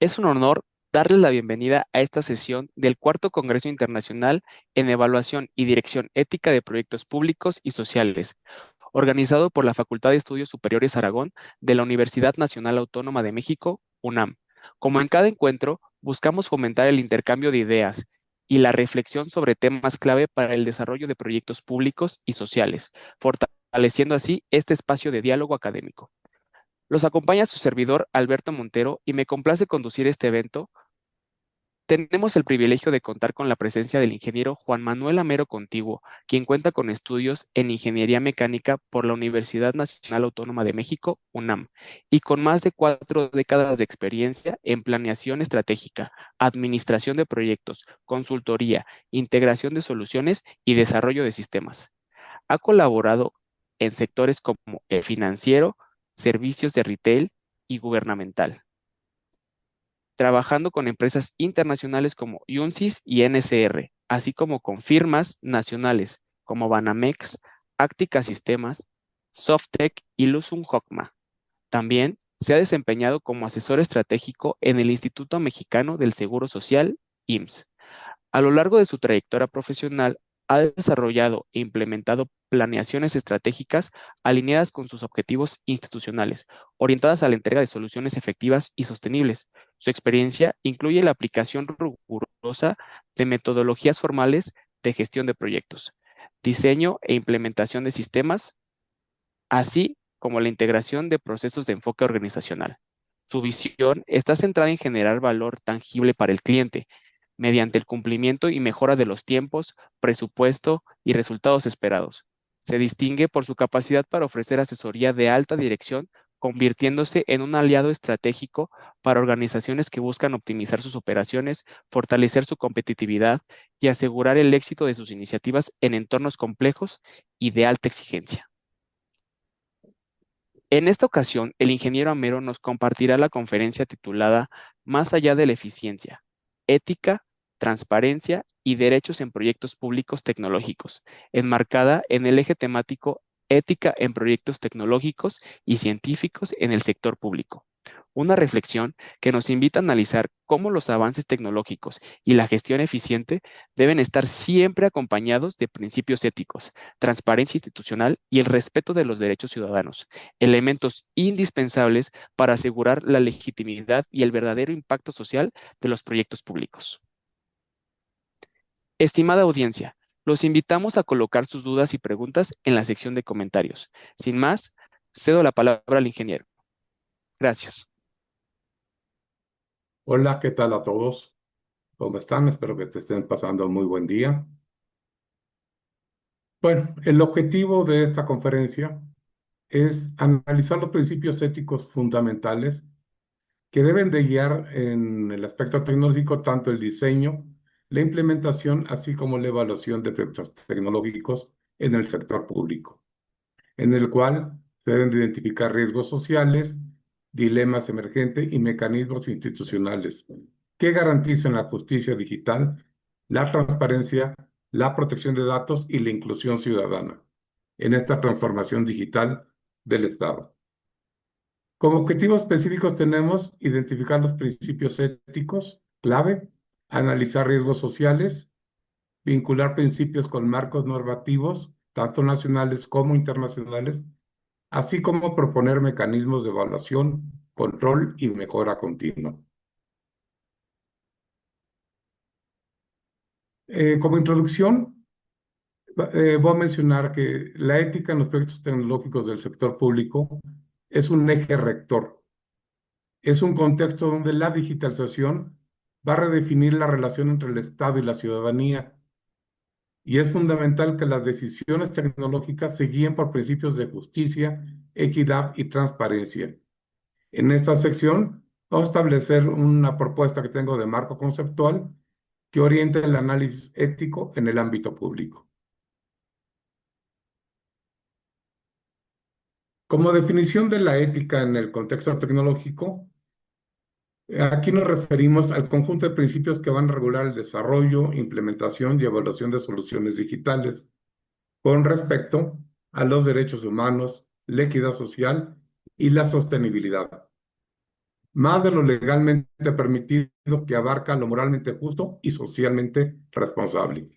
Es un honor darles la bienvenida a esta sesión del Cuarto Congreso Internacional en Evaluación y Dirección Ética de Proyectos Públicos y Sociales, organizado por la Facultad de Estudios Superiores Aragón de la Universidad Nacional Autónoma de México, UNAM. Como en cada encuentro, buscamos fomentar el intercambio de ideas y la reflexión sobre temas clave para el desarrollo de proyectos públicos y sociales, fortaleciendo así este espacio de diálogo académico. Los acompaña su servidor Alberto Montero y me complace conducir este evento. Tenemos el privilegio de contar con la presencia del ingeniero Juan Manuel Amero Contiguo, quien cuenta con estudios en Ingeniería Mecánica por la Universidad Nacional Autónoma de México, UNAM, y con más de 4 décadas de experiencia en planeación estratégica, administración de proyectos, consultoría, integración de soluciones y desarrollo de sistemas. Ha colaborado en sectores como el financiero, servicios de retail y gubernamental, trabajando con empresas internacionales como Yunsis y NCR, así como con firmas nacionales como Banamex, Actica Sistemas, Softtek y Luzum Hockma. También se ha desempeñado como asesor estratégico en el Instituto Mexicano del Seguro Social, IMSS. A lo largo de su trayectoria profesional, ha desarrollado e implementado planeaciones estratégicas alineadas con sus objetivos institucionales, orientadas a la entrega de soluciones efectivas y sostenibles. Su experiencia incluye la aplicación rigurosa de metodologías formales de gestión de proyectos, diseño e implementación de sistemas, así como la integración de procesos de enfoque organizacional. Su visión está centrada en generar valor tangible para el cliente mediante el cumplimiento y mejora de los tiempos, presupuesto y resultados esperados. Se distingue por su capacidad para ofrecer asesoría de alta dirección, convirtiéndose en un aliado estratégico para organizaciones que buscan optimizar sus operaciones, fortalecer su competitividad y asegurar el éxito de sus iniciativas en entornos complejos y de alta exigencia. En esta ocasión, el ingeniero Amero nos compartirá la conferencia titulada Más allá de la eficiencia, ética, transparencia y derechos en proyectos públicos tecnológicos, enmarcada en el eje temático Ética en proyectos tecnológicos y científicos en el sector público. Una reflexión que nos invita a analizar cómo los avances tecnológicos y la gestión eficiente deben estar siempre acompañados de principios éticos, transparencia institucional y el respeto de los derechos ciudadanos, elementos indispensables para asegurar la legitimidad y el verdadero impacto social de los proyectos públicos. Estimada audiencia, los invitamos a colocar sus dudas y preguntas en la sección de comentarios. Sin más, cedo la palabra al ingeniero. Gracias. Hola, ¿qué tal a todos? ¿Cómo están? Espero que te estén pasando un muy buen día. Bueno, el objetivo de esta conferencia es analizar los principios éticos fundamentales que deben de guiar en el aspecto tecnológico tanto el diseño, la implementación, así como la evaluación de proyectos tecnológicos en el sector público, en el cual se deben de identificar riesgos sociales, dilemas emergentes y mecanismos institucionales que garanticen la justicia digital, la transparencia, la protección de datos y la inclusión ciudadana en esta transformación digital del Estado. Como objetivos específicos tenemos identificar los principios éticos clave, analizar riesgos sociales, vincular principios con marcos normativos, tanto nacionales como internacionales, así como proponer mecanismos de evaluación, control y mejora continua. Como introducción, voy a mencionar que la ética en los proyectos tecnológicos del sector público es un eje rector. Es un contexto donde la digitalización va a redefinir la relación entre el Estado y la ciudadanía, y es fundamental que las decisiones tecnológicas se guíen por principios de justicia, equidad y transparencia. En esta sección vamos a establecer una propuesta que tengo de marco conceptual que orienta el análisis ético en el ámbito público. Como definición de la ética en el contexto tecnológico, aquí nos referimos al conjunto de principios que van a regular el desarrollo, implementación y evaluación de soluciones digitales con respecto a los derechos humanos, la equidad social y la sostenibilidad. más de lo legalmente permitido, que abarca lo moralmente justo y socialmente responsable.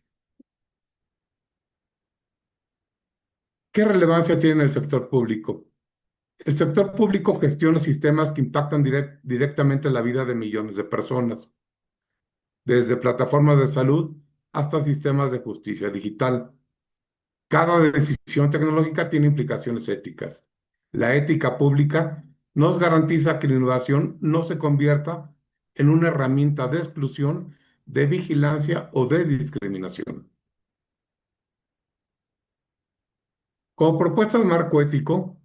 ¿Qué relevancia tiene el sector público? El sector público gestiona sistemas que impactan directamente la vida de millones de personas, desde plataformas de salud hasta sistemas de justicia digital. Cada decisión tecnológica tiene implicaciones éticas. La ética pública nos garantiza que la innovación no se convierta en una herramienta de exclusión, de vigilancia o de discriminación. Como propuesta de marco ético,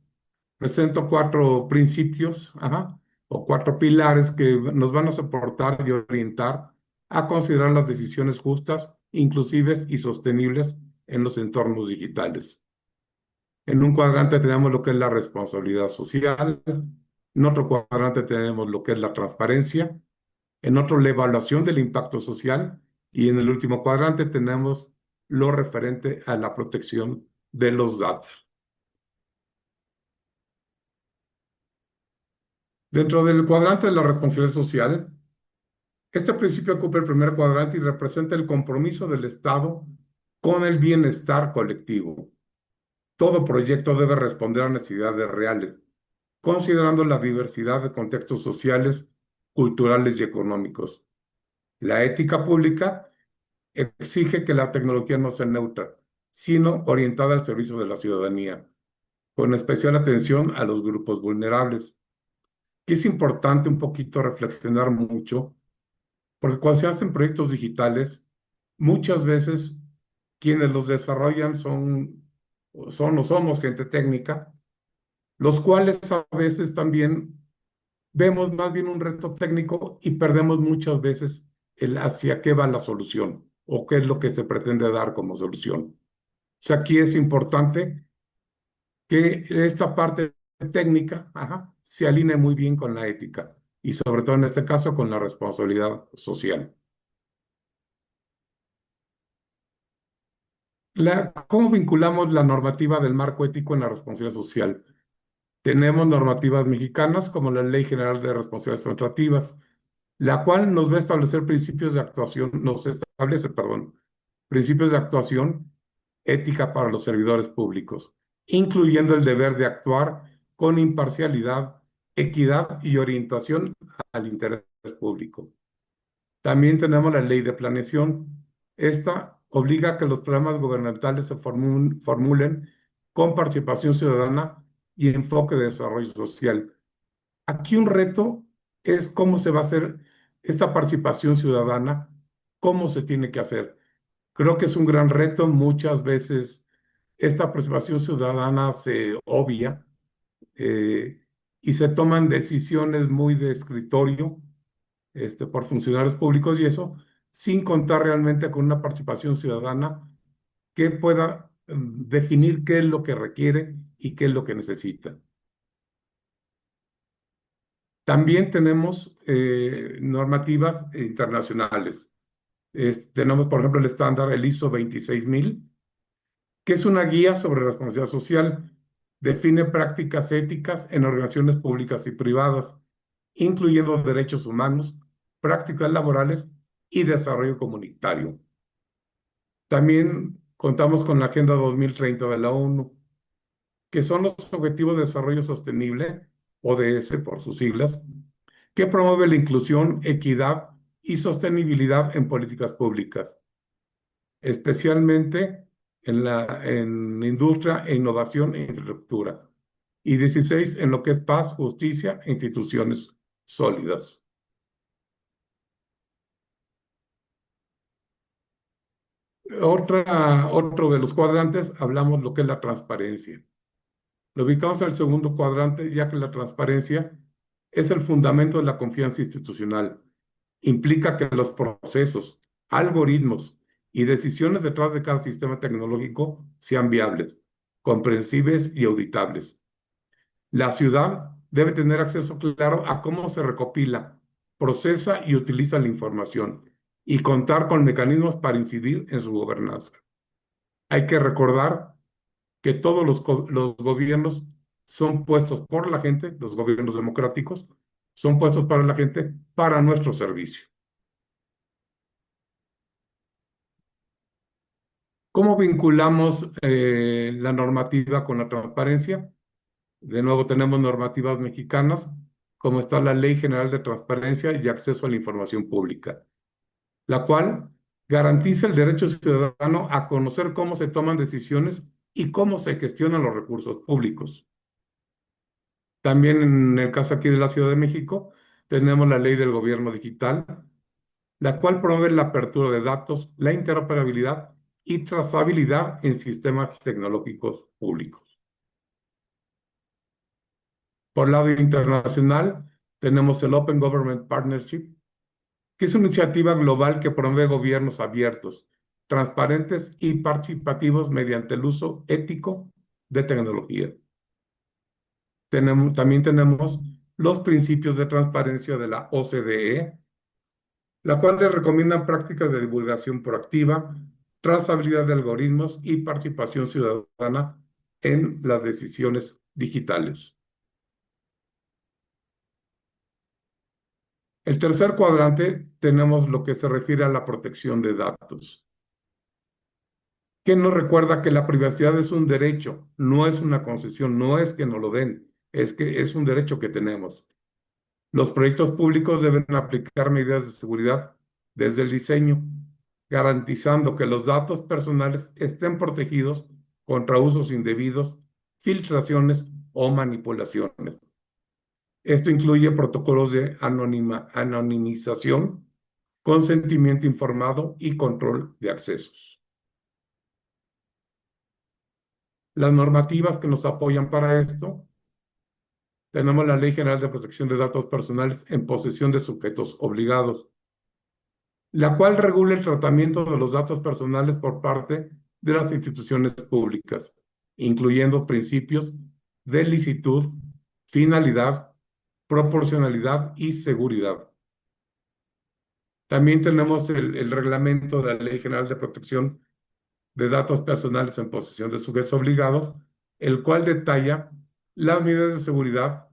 presento cuatro principios, o cuatro pilares que nos van a soportar y orientar a considerar las decisiones justas, inclusivas y sostenibles en los entornos digitales. En un cuadrante tenemos lo que es la responsabilidad social, en otro cuadrante tenemos lo que es la transparencia, en otro la evaluación del impacto social y en el último cuadrante tenemos lo referente a la protección de los datos. Dentro del cuadrante de la responsabilidad social, este principio ocupa el primer cuadrante y representa el compromiso del Estado con el bienestar colectivo. Todo proyecto debe responder a necesidades reales, considerando la diversidad de contextos sociales, culturales y económicos. La ética pública exige que la tecnología no sea neutra, sino orientada al servicio de la ciudadanía, con especial atención a los grupos vulnerables. Y es importante un poquito reflexionar mucho, porque cuando se hacen proyectos digitales, muchas veces quienes los desarrollan son o somos gente técnica, los cuales a veces también vemos más bien un reto técnico y perdemos muchas veces el hacia qué va la solución o qué es lo que se pretende dar como solución. O sea, aquí es importante que esta parte técnica, se alinee muy bien con la ética y sobre todo en este caso con la responsabilidad social. ¿Cómo vinculamos la normativa del marco ético en la responsabilidad social? Tenemos normativas mexicanas como la Ley General de Responsabilidades Administrativas, la cual nos va a establecer principios de actuación, nos establece, perdón, principios de actuación ética para los servidores públicos, incluyendo el deber de actuar con imparcialidad, equidad y orientación al interés público. También tenemos la ley de planeación. Esta obliga a que los programas gubernamentales se formulen con participación ciudadana y enfoque de desarrollo social. Aquí un reto es cómo se va a hacer esta participación ciudadana, cómo se tiene que hacer. Creo que es un gran reto. Muchas veces esta participación ciudadana se obvia, eh, y se toman decisiones muy de escritorio, por funcionarios públicos y eso, sin contar realmente con una participación ciudadana que pueda definir qué es lo que requiere y qué es lo que necesita. También tenemos normativas internacionales. Tenemos, por ejemplo, el estándar, el ISO 26000, que es una guía sobre responsabilidad social. Define prácticas éticas en organizaciones públicas y privadas, incluyendo derechos humanos, prácticas laborales y desarrollo comunitario. También contamos con la Agenda 2030 de la ONU, que son los Objetivos de Desarrollo Sostenible, ODS por sus siglas, que promueve la inclusión, equidad y sostenibilidad en políticas públicas, especialmente en industria e innovación e infraestructura. Y 16 en lo que es paz, justicia e instituciones sólidas. Otro de los cuadrantes, hablamos lo que es la transparencia. Lo ubicamos en el segundo cuadrante, ya que la transparencia es el fundamento de la confianza institucional. Implica que los procesos, algoritmos y decisiones detrás de cada sistema tecnológico sean viables, comprensibles y auditables. La ciudad debe tener acceso claro a cómo se recopila, procesa y utiliza la información y contar con mecanismos para incidir en su gobernanza. Hay que recordar que todos los gobiernos son puestos por la gente, los gobiernos democráticos, son puestos para la gente, para nuestro servicio. ¿Cómo vinculamos la normativa con la transparencia? De nuevo tenemos normativas mexicanas, como está la Ley General de Transparencia y Acceso a la Información Pública, la cual garantiza el derecho ciudadano a conocer cómo se toman decisiones y cómo se gestionan los recursos públicos. También en el caso aquí de la Ciudad de México, tenemos la Ley del Gobierno Digital, la cual promueve la apertura de datos, la interoperabilidad y trazabilidad en sistemas tecnológicos públicos. Por lado internacional, tenemos el Open Government Partnership, que es una iniciativa global que promueve gobiernos abiertos, transparentes y participativos mediante el uso ético de tecnología. También tenemos los principios de transparencia de la OCDE, la cual le recomiendan prácticas de divulgación proactiva, trazabilidad de algoritmos y participación ciudadana en las decisiones digitales. El tercer cuadrante tenemos lo que se refiere a la protección de datos, que nos recuerda que la privacidad es un derecho, no es una concesión, no es que nos lo den, es que es un derecho que tenemos. Los proyectos públicos deben aplicar medidas de seguridad desde el diseño, garantizando que los datos personales estén protegidos contra usos indebidos, filtraciones o manipulaciones. Esto incluye protocolos de anonimización, consentimiento informado y control de accesos. Las normativas que nos apoyan para esto, tenemos la Ley General de Protección de Datos Personales en posesión de sujetos obligados, la cual regula el tratamiento de los datos personales por parte de las instituciones públicas, incluyendo principios de licitud, finalidad, proporcionalidad y seguridad. También tenemos el reglamento de la Ley General de Protección de Datos Personales en posesión de sujetos obligados, el cual detalla las medidas de seguridad,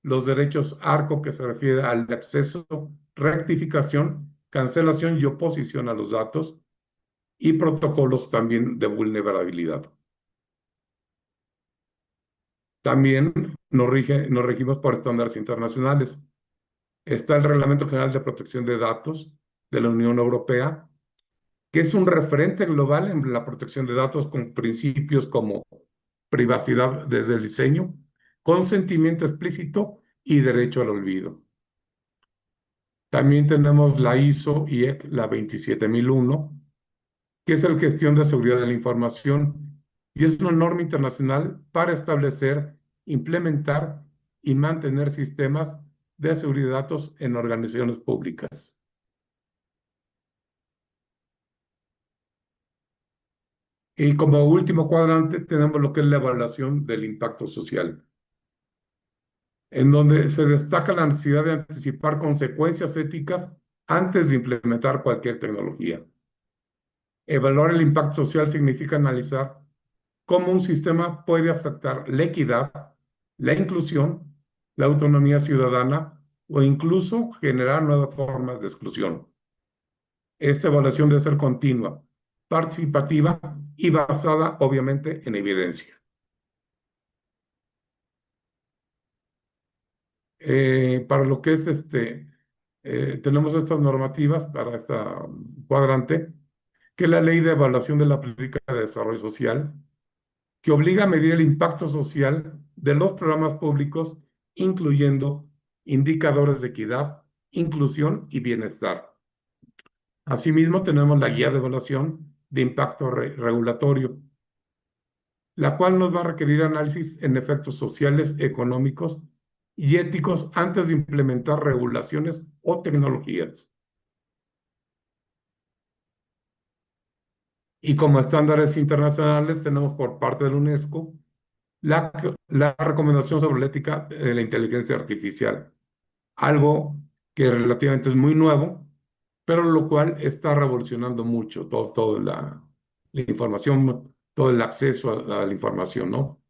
los derechos ARCO que se refiere al acceso, rectificación, cancelación y oposición a los datos y protocolos también de vulnerabilidad. También nos regimos por estándares internacionales. Está el Reglamento General de Protección de Datos de la Unión Europea, que es un referente global en la protección de datos con principios como privacidad desde el diseño, consentimiento explícito y derecho al olvido. También tenemos la ISO IEC, la 27001, que es la gestión de seguridad de la información y es una norma internacional para establecer, implementar y mantener sistemas de seguridad de datos en organizaciones públicas. Y como último cuadrante tenemos lo que es la evaluación del impacto social, en donde se destaca la necesidad de anticipar consecuencias éticas antes de implementar cualquier tecnología. Evaluar el impacto social significa analizar cómo un sistema puede afectar la equidad, la inclusión, la autonomía ciudadana o incluso generar nuevas formas de exclusión. Esta evaluación debe ser continua, participativa y basada, obviamente, en evidencia. Para lo que es tenemos estas normativas para esta cuadrante, que es la Ley de Evaluación de la Política de Desarrollo Social, que obliga a medir el impacto social de los programas públicos, incluyendo indicadores de equidad, inclusión y bienestar. Asimismo, tenemos la Guía de Evaluación de Impacto Regulatorio, la cual nos va a requerir análisis en efectos sociales, económicos y éticos antes de implementar regulaciones o tecnologías. Y como estándares internacionales tenemos por parte de la UNESCO la recomendación sobre la ética de la inteligencia artificial, algo que relativamente es muy nuevo, pero lo cual está revolucionando mucho toda la información, todo el acceso a la información, ¿no?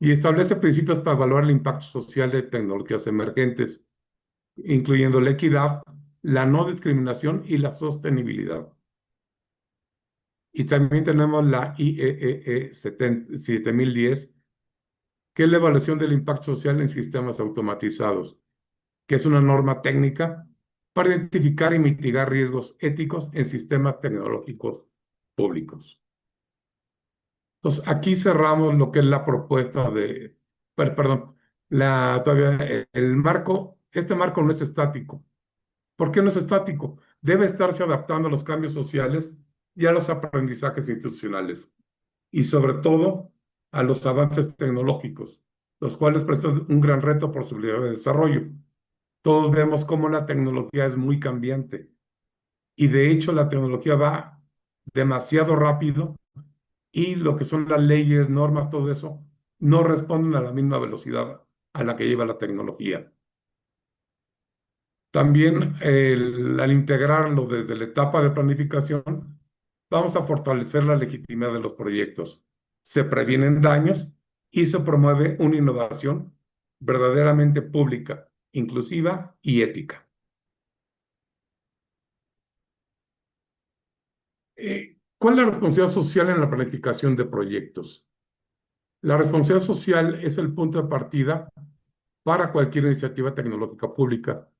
Y establece principios para evaluar el impacto social de tecnologías emergentes. incluyendo la equidad, la no discriminación y la sostenibilidad. Y también tenemos la IEEE 7010, que es la evaluación del impacto social en sistemas automatizados, que es una norma técnica para identificar y mitigar riesgos éticos en sistemas tecnológicos públicos. Entonces, aquí cerramos lo que es la propuesta perdón, todavía el marco, este marco no es estático. ¿Por qué no es estático? Debe estarse adaptando a los cambios sociales y a los aprendizajes institucionales, y sobre todo a los avances tecnológicos, los cuales presentan un gran reto por su habilidad de desarrollo. Todos vemos cómo la tecnología es muy cambiante, y de hecho la tecnología va demasiado rápido, y lo que son las leyes, normas, todo eso, no responden a la misma velocidad a la que lleva la tecnología. También al integrarlo desde la etapa de planificación, vamos a fortalecer la legitimidad de los proyectos. Se previenen daños y se promueve una innovación verdaderamente pública, inclusiva y ética. ¿Cuál es la responsabilidad social en la planificación de proyectos? La responsabilidad social es el punto de partida para cualquier iniciativa tecnológica pública.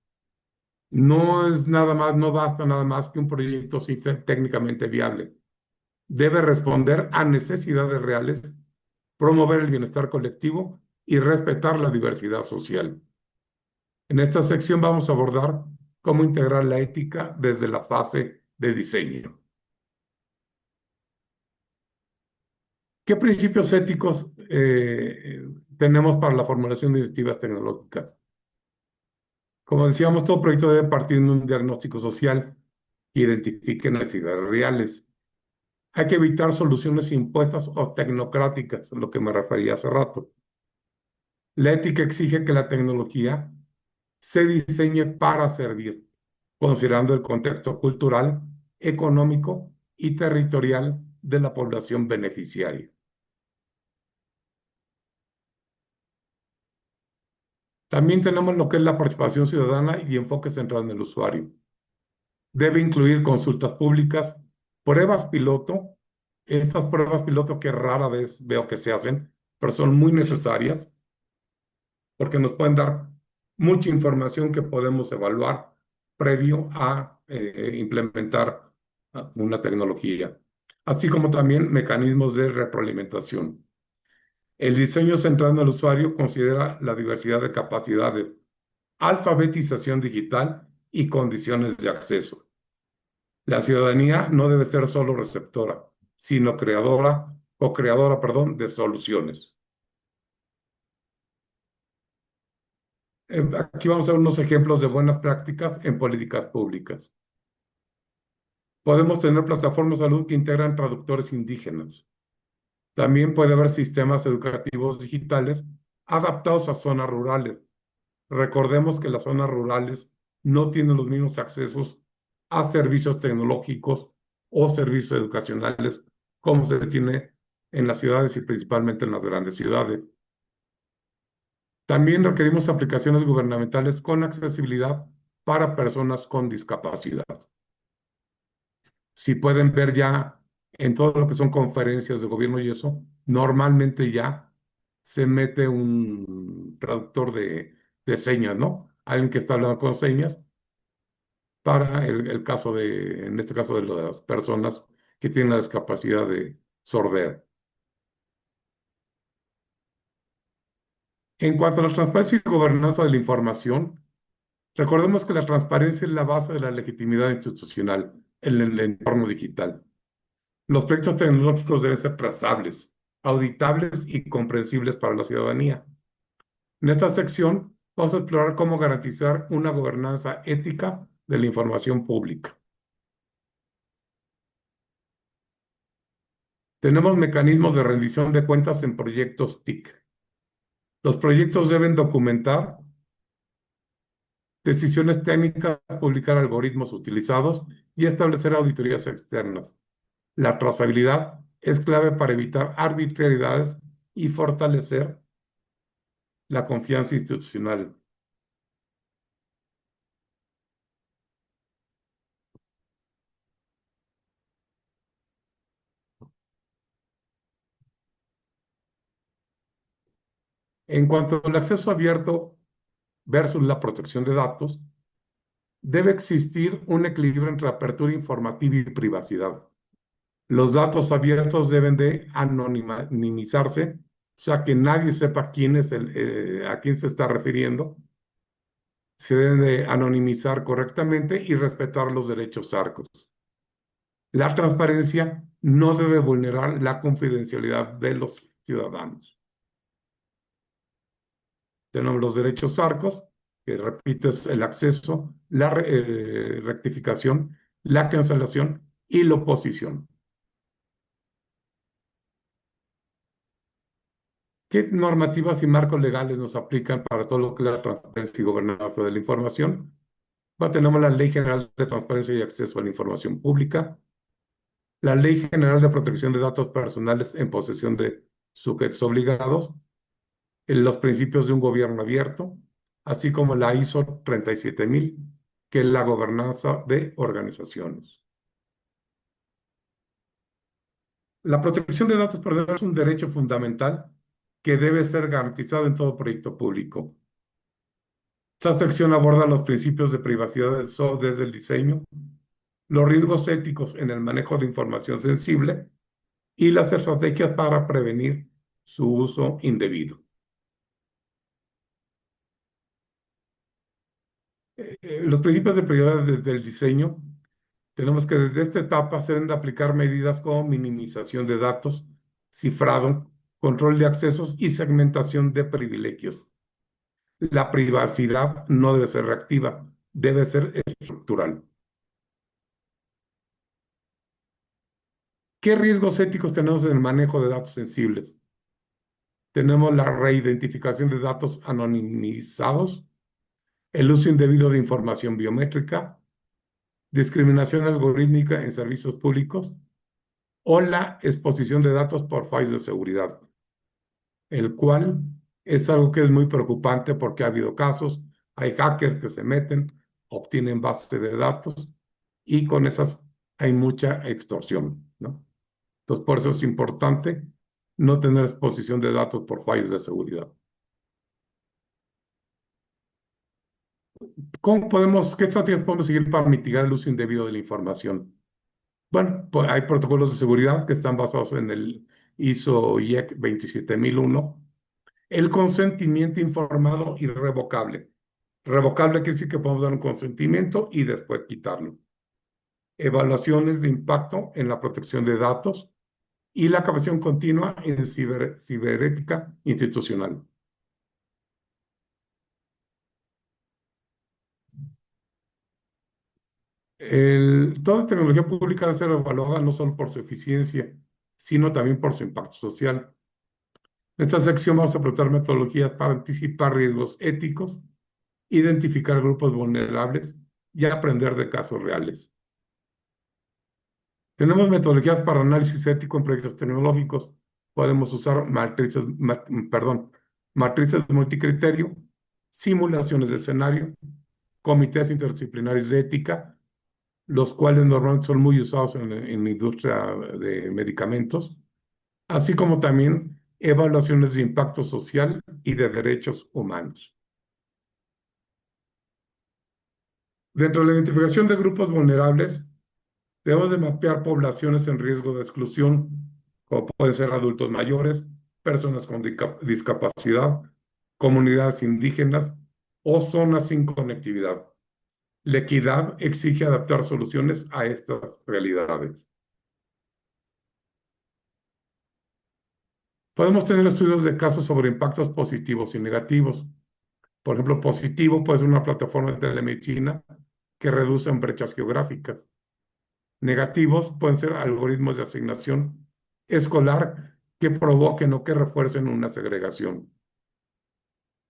No es nada más, no basta nada más que un proyecto sea técnicamente viable. Debe responder a necesidades reales, promover el bienestar colectivo y respetar la diversidad social. En esta sección vamos a abordar cómo integrar la ética desde la fase de diseño. ¿Qué principios éticos tenemos para la formulación de iniciativas tecnológicas? Como decíamos, todo proyecto debe partir de un diagnóstico social que identifique necesidades reales. Hay que evitar soluciones impuestas o tecnocráticas, lo que me refería hace rato. La ética exige que la tecnología se diseñe para servir, considerando el contexto cultural, económico y territorial de la población beneficiaria. También tenemos lo que es la participación ciudadana y enfoque centrado en el usuario. Debe incluir consultas públicas, pruebas piloto, estas pruebas piloto que rara vez veo que se hacen, pero son muy necesarias porque nos pueden dar mucha información que podemos evaluar previo a implementar una tecnología, así como también mecanismos de retroalimentación. El diseño centrado en el usuario considera la diversidad de capacidades, alfabetización digital y condiciones de acceso. La ciudadanía no debe ser solo receptora, sino creadora o creadora, perdón, de soluciones. Aquí vamos a ver unos ejemplos de buenas prácticas en políticas públicas. Podemos tener plataformas de salud que integran traductores indígenas. También puede haber sistemas educativos digitales adaptados a zonas rurales. Recordemos que las zonas rurales no tienen los mismos accesos a servicios tecnológicos o servicios educacionales como se tiene en las ciudades y principalmente en las grandes ciudades. También requerimos aplicaciones gubernamentales con accesibilidad para personas con discapacidad. Si pueden ver ya en todo lo que son conferencias de gobierno y eso, normalmente ya se mete un traductor de señas, ¿no? Alguien que está hablando con señas para el caso en este caso de las personas que tienen la discapacidad de sordera. En cuanto a la transparencia y gobernanza de la información, recordemos que la transparencia es la base de la legitimidad institucional en el entorno digital. Los proyectos tecnológicos deben ser trazables, auditables y comprensibles para la ciudadanía. En esta sección vamos a explorar cómo garantizar una gobernanza ética de la información pública. Tenemos mecanismos de rendición de cuentas en proyectos TIC. Los proyectos deben documentar decisiones técnicas, publicar algoritmos utilizados y establecer auditorías externas. La trazabilidad es clave para evitar arbitrariedades y fortalecer la confianza institucional. En cuanto al acceso abierto versus la protección de datos, debe existir un equilibrio entre apertura informativa y privacidad. Los datos abiertos deben de anonimizarse, o sea, que nadie sepa quién es a quién se está refiriendo. Se deben de anonimizar correctamente y respetar los derechos ARCOS. La transparencia no debe vulnerar la confidencialidad de los ciudadanos. Tenemos los derechos ARCOS, que repito es el acceso, la rectificación, la cancelación y la oposición. ¿Qué normativas y marcos legales nos aplican para todo lo que es la transparencia y gobernanza de la información? Bueno, tenemos la Ley General de Transparencia y Acceso a la Información Pública, la Ley General de Protección de Datos Personales en posesión de sujetos obligados, en los principios de un gobierno abierto, así como la ISO 37000, que es la gobernanza de organizaciones. La protección de datos personales es un derecho fundamental que debe ser garantizado en todo proyecto público. Esta sección aborda los principios de privacidad desde el diseño, los riesgos éticos en el manejo de información sensible y las estrategias para prevenir su uso indebido. Los principios de prioridad desde el diseño, tenemos que desde esta etapa se deben de aplicar medidas como minimización de datos, cifrado, control de accesos y segmentación de privilegios. La privacidad no debe ser reactiva, debe ser estructural. ¿Qué riesgos éticos tenemos en el manejo de datos sensibles? Tenemos la reidentificación de datos anonimizados, el uso indebido de información biométrica, discriminación algorítmica en servicios públicos o la exposición de datos por fallos de seguridad, el cual es algo que es muy preocupante porque ha habido casos, hay hackers que se meten, obtienen bases de datos y con esas hay mucha extorsión, ¿no? Entonces, por eso es importante no tener exposición de datos por fallos de seguridad. ¿Qué estrategias podemos seguir para mitigar el uso indebido de la información? Bueno, pues hay protocolos de seguridad que están basados en el ISO/IEC 27001. El consentimiento informado y revocable. Revocable quiere decir que podemos dar un consentimiento y después quitarlo. Evaluaciones de impacto en la protección de datos y la capacitación continua en ciberética institucional. Toda tecnología pública debe ser evaluada no solo por su eficiencia, sino también por su impacto social. En esta sección vamos a presentar metodologías para anticipar riesgos éticos, identificar grupos vulnerables y aprender de casos reales. Tenemos metodologías para análisis ético en proyectos tecnológicos. Podemos usar matrices multicriterio, simulaciones de escenario, comités interdisciplinarios de ética, los cuales normalmente son muy usados en la industria de medicamentos, así como también evaluaciones de impacto social y de derechos humanos. Dentro de la identificación de grupos vulnerables, debemos de mapear poblaciones en riesgo de exclusión, como pueden ser adultos mayores, personas con discapacidad, comunidades indígenas o zonas sin conectividad. La equidad exige adaptar soluciones a estas realidades. Podemos tener estudios de casos sobre impactos positivos y negativos. Por ejemplo, positivo puede ser una plataforma de telemedicina que reduce brechas geográficas. Negativos pueden ser algoritmos de asignación escolar que provoquen o que refuercen una segregación.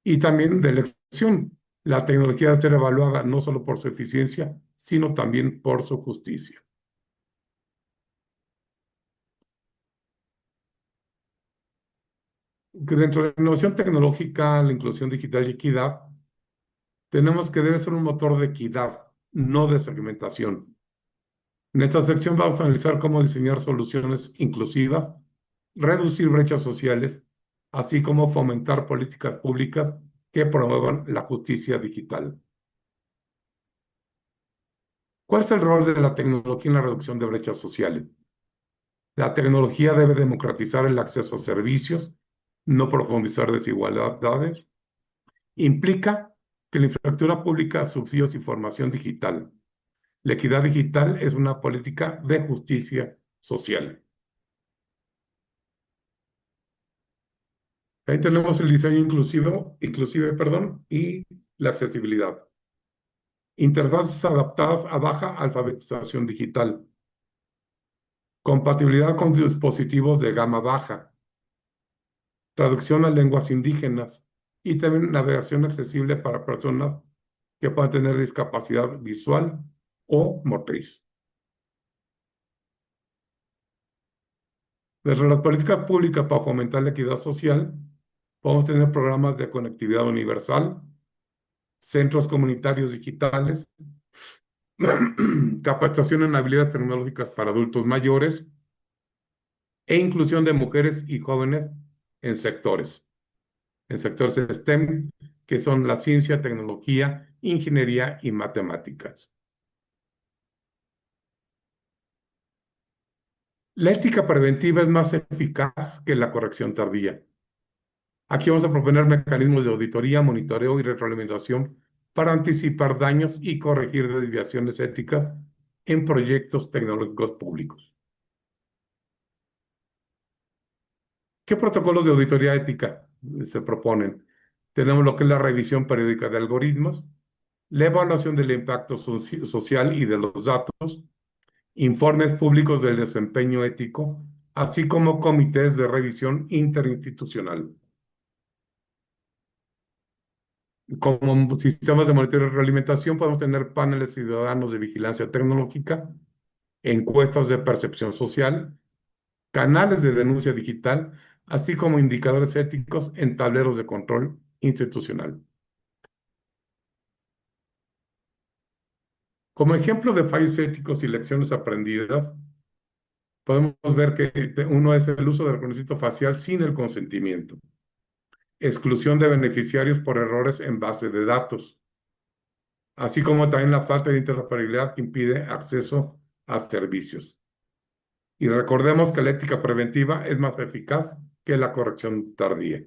Y también de elección. La tecnología debe ser evaluada no solo por su eficiencia, sino también por su justicia. Dentro de la innovación tecnológica, la inclusión digital y equidad, tenemos que debe ser un motor de equidad, no de segmentación. En esta sección vamos a analizar cómo diseñar soluciones inclusivas, reducir brechas sociales así como fomentar políticas públicas que promuevan la justicia digital. ¿Cuál es el rol de la tecnología en la reducción de brechas sociales? La tecnología debe democratizar el acceso a servicios, no profundizar desigualdades. Implica que la infraestructura pública, subsidios y formación digital. La equidad digital es una política de justicia social. Ahí tenemos el diseño inclusive, y la accesibilidad. Interfaces adaptadas a baja alfabetización digital. Compatibilidad con dispositivos de gama baja. Traducción a lenguas indígenas. Y también navegación accesible para personas que puedan tener discapacidad visual o motriz. Desde las políticas públicas para fomentar la equidad social, podemos tener programas de conectividad universal, centros comunitarios digitales, capacitación en habilidades tecnológicas para adultos mayores e inclusión de mujeres y jóvenes en sectores STEM, que son la ciencia, tecnología, ingeniería y matemáticas. La ética preventiva es más eficaz que la corrección tardía. Aquí vamos a proponer mecanismos de auditoría, monitoreo y retroalimentación para anticipar daños y corregir desviaciones éticas en proyectos tecnológicos públicos. ¿Qué protocolos de auditoría ética se proponen? Tenemos lo que es la revisión periódica de algoritmos, la evaluación del impacto social y de los datos, informes públicos del desempeño ético, así como comités de revisión interinstitucional. Como sistemas de monitoreo y realimentación, podemos tener paneles ciudadanos de vigilancia tecnológica, encuestas de percepción social, canales de denuncia digital, así como indicadores éticos en tableros de control institucional. Como ejemplo de fallos éticos y lecciones aprendidas, podemos ver que uno es el uso del reconocimiento facial sin el consentimiento, exclusión de beneficiarios por errores en base de datos, así como también la falta de interoperabilidad que impide acceso a servicios. Y recordemos que la ética preventiva es más eficaz que la corrección tardía.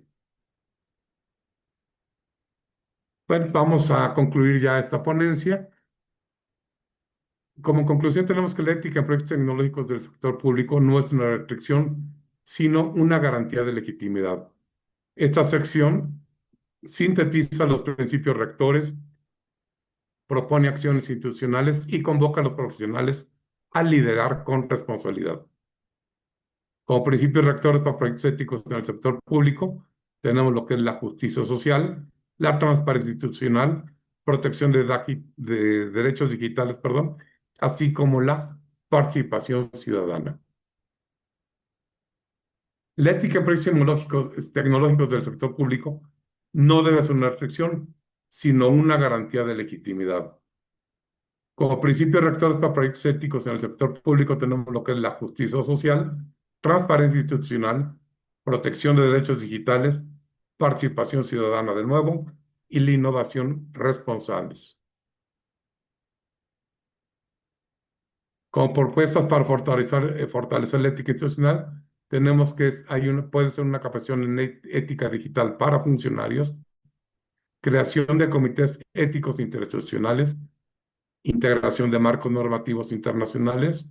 Bueno, vamos a concluir ya esta ponencia. Como conclusión, tenemos que la ética en proyectos tecnológicos del sector público no es una restricción, sino una garantía de legitimidad. Esta sección sintetiza los principios rectores, propone acciones institucionales y convoca a los profesionales a liderar con responsabilidad. Como principios rectores para proyectos éticos en el sector público, tenemos lo que es la justicia social, la transparencia institucional, protección de derechos digitales, perdón, así como la participación ciudadana. La ética en proyectos tecnológicos del sector público no debe ser una restricción, sino una garantía de legitimidad. Como principios rectores para proyectos éticos en el sector público tenemos lo que es la justicia social, transparencia institucional, protección de derechos digitales, participación ciudadana de nuevo y la innovación responsables. Como propuestas para fortalecer la ética institucional, tenemos que puede ser una capacitación en ética digital para funcionarios, creación de comités éticos interinstitucionales, integración de marcos normativos internacionales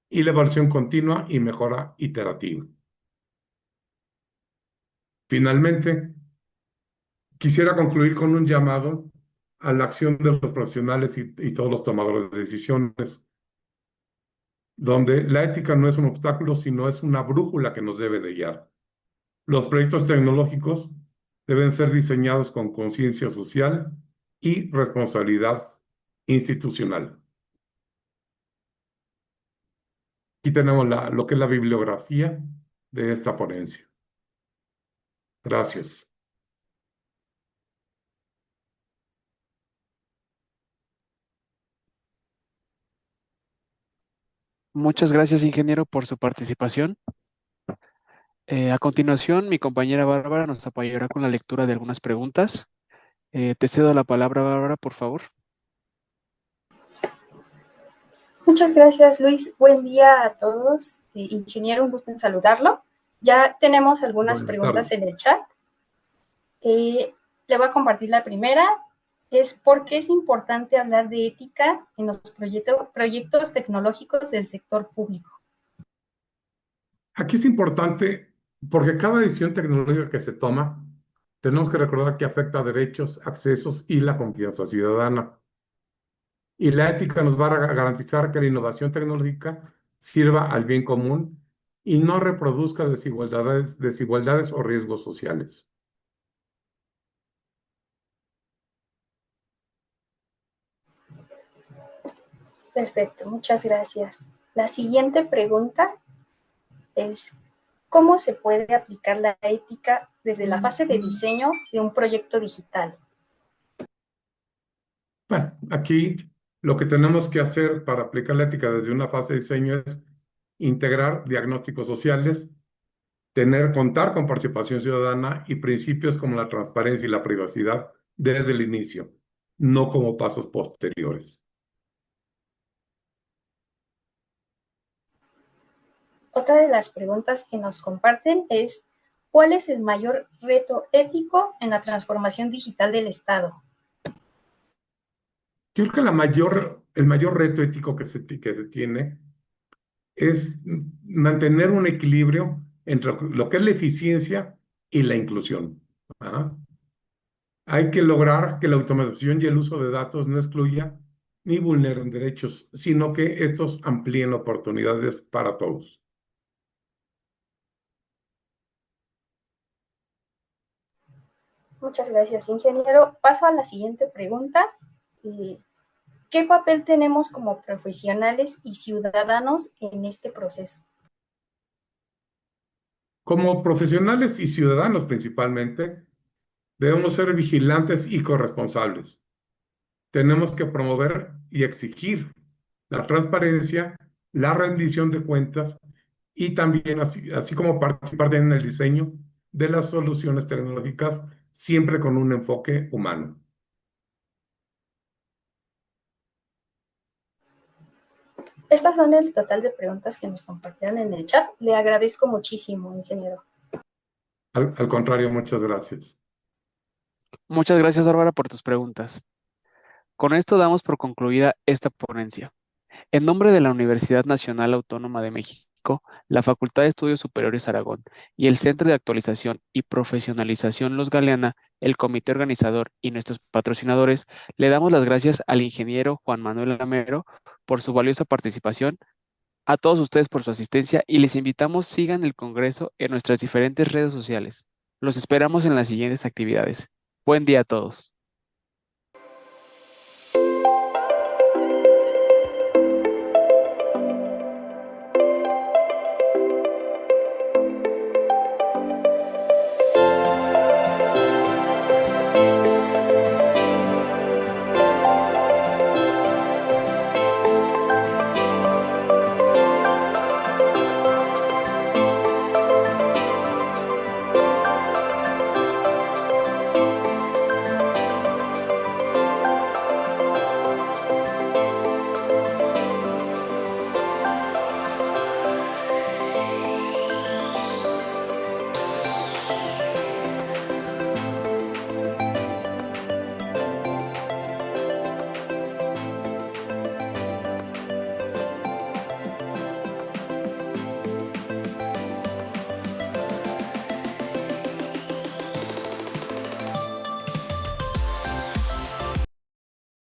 y la evaluación continua y mejora iterativa. Finalmente, quisiera concluir con un llamado a la acción de los profesionales y todos los tomadores de decisiones, donde la ética no es un obstáculo, sino es una brújula que nos debe de guiar. Los proyectos tecnológicos deben ser diseñados con conciencia social y responsabilidad institucional. Aquí tenemos lo que es la bibliografía de esta ponencia. Gracias. Muchas gracias, ingeniero, por su participación. A continuación, mi compañera Bárbara nos apoyará con la lectura de algunas preguntas. Te cedo la palabra, Bárbara, por favor. Muchas gracias, Luis. Buen día a todos. Ingeniero, un gusto en saludarlo. Ya tenemos algunas Buenas preguntas tardes. en el chat. Le voy a compartir la primera. Es ¿por qué es importante hablar de ética en los proyectos tecnológicos del sector público? Aquí es importante porque cada decisión tecnológica que se toma, tenemos que recordar que afecta a derechos, accesos y la confianza ciudadana. Y la ética nos va a garantizar que la innovación tecnológica sirva al bien común y no reproduzca desigualdades o riesgos sociales. Perfecto, muchas gracias. La siguiente pregunta es ¿cómo se puede aplicar la ética desde la fase de diseño de un proyecto digital? Bueno, aquí lo que tenemos que hacer para aplicar la ética desde una fase de diseño es integrar diagnósticos sociales, contar con participación ciudadana y principios como la transparencia y la privacidad desde el inicio, no como pasos posteriores. Otra de las preguntas que nos comparten es ¿cuál es el mayor reto ético en la transformación digital del Estado? Yo creo que el mayor reto ético que se tiene es mantener un equilibrio entre lo que es la eficiencia y la inclusión. ¿Ah? Hay que lograr que la automatización y el uso de datos no excluya ni vulneren derechos, sino que estos amplíen oportunidades para todos. Muchas gracias, ingeniero. Paso a la siguiente pregunta. ¿Qué papel tenemos como profesionales y ciudadanos en este proceso? Como profesionales y ciudadanos principalmente, debemos ser vigilantes y corresponsables. Tenemos que promover y exigir la transparencia, la rendición de cuentas y también así como participar en el diseño de las soluciones tecnológicas, siempre con un enfoque humano. Estas son el total de preguntas que nos compartieron en el chat. Le agradezco muchísimo, ingeniero. Al contrario, muchas gracias. Muchas gracias, Bárbara, por tus preguntas. Con esto damos por concluida esta ponencia. En nombre de la Universidad Nacional Autónoma de México, la Facultad de Estudios Superiores Aragón y el Centro de Actualización y Profesionalización Los Galeana, el comité organizador y nuestros patrocinadores, le damos las gracias al ingeniero Juan Manuel Amero por su valiosa participación, a todos ustedes por su asistencia y les invitamos sigan el Congreso en nuestras diferentes redes sociales. Los esperamos en las siguientes actividades. Buen día a todos.